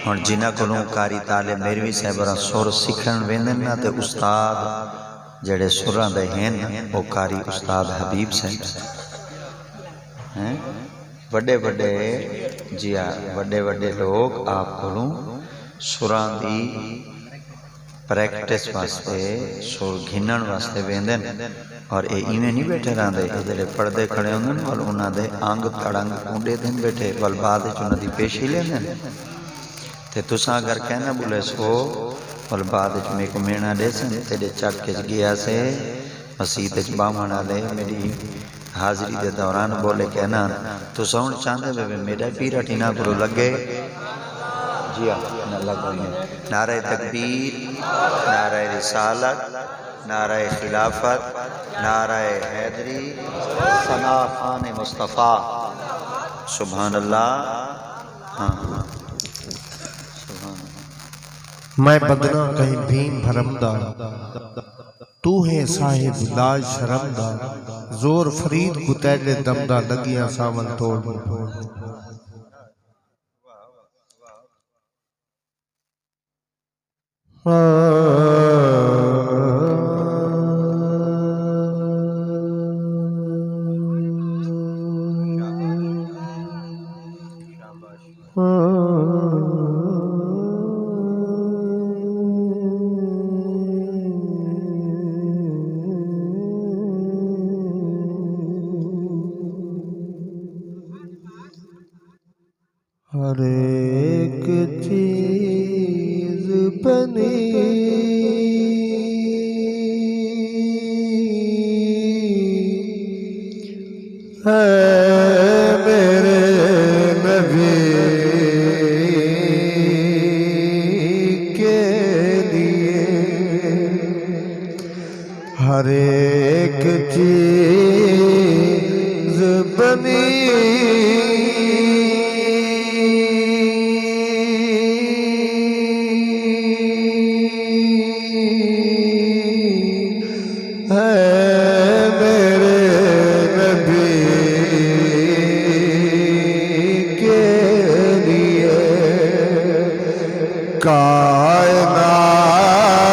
ہن جنہاں کولوں قاری طالب میروی صاحب سر سکھن ویندن نا تے استاد جڑے سراں دے ہن او قاری استاد حبیب صاحب ہیں وڈے وڈے جی ہاں وڈے وڈے لوگ آپ کولوں سراں دی پریکٹس واسطے سر گھنن واسطے ویندن اور اے ایویں نہیں بیٹھے رہندے اے جڑے پردے کھڑے ہوندن ول انہاں دے انگ تڑنگ کونڈے دین بیٹھے ول بعد وچ انہاں دی پیشی لیندن تے تساں اگر کہنا بولے سو ول بعد وچ میں کو مینا دیسن تیرے چک وچ گیا سے مسجد وچ باہمن والے میری حاضری دے دوران بولے کہنا تساں ہن چاہندے وے میرا پیرا ٹینا کرو لگے جی ہاں نہ لگے نعرہ تکبیر نعرہ رسالت نعرہ خلافت نعرہ حیدری ثنا خان مصطفیٰ سبحان اللہ ہاں میں بدنا کہیں بھیم بھرم دا تو ہے صاحب لاج شرم دا زور فرید کو تیلے دم دا لگیاں ساون توڑ ہر ایک چیز بنی ہے میرے نبی کے لیے ہر ایک چیز بنی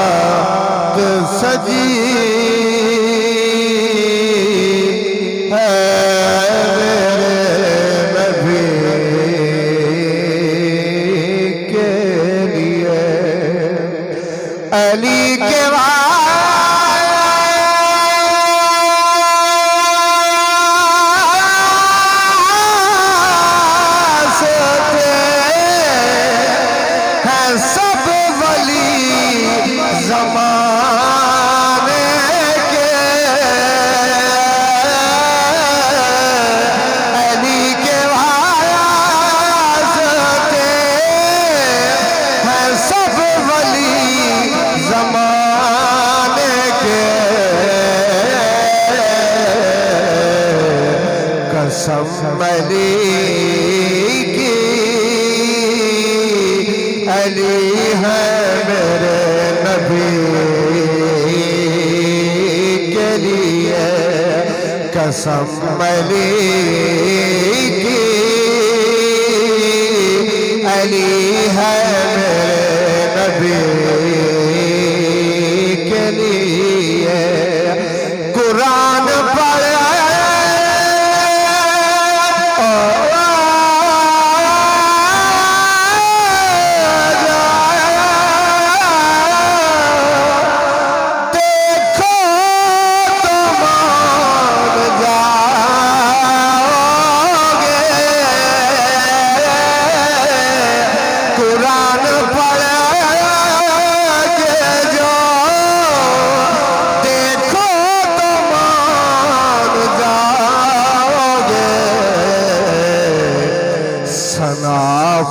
کائنات سجی ہے میرے نبی کے لیے علی کے سب ولی زمانے کے علی کے واسطے ہیں سب ولی زمانے کے قسم علی کی علی ہے میرے نبی کے لیے قسم علی کی علی ہے میرے نبی کے لیے قرآن پڑھ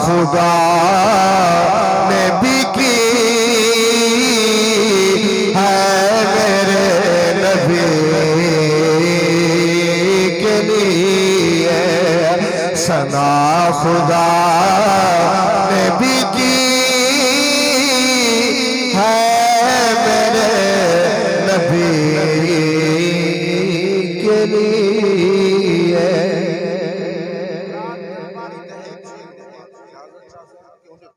خدا نے بھی کی ہے میرے نبی کے لیے ثنا خدا نے بھی کی ہے میرے نبی کے لیے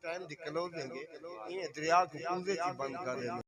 ٹائم دی کلوزنگ ہے یہ دریا کو پوزے چ بند کر دیں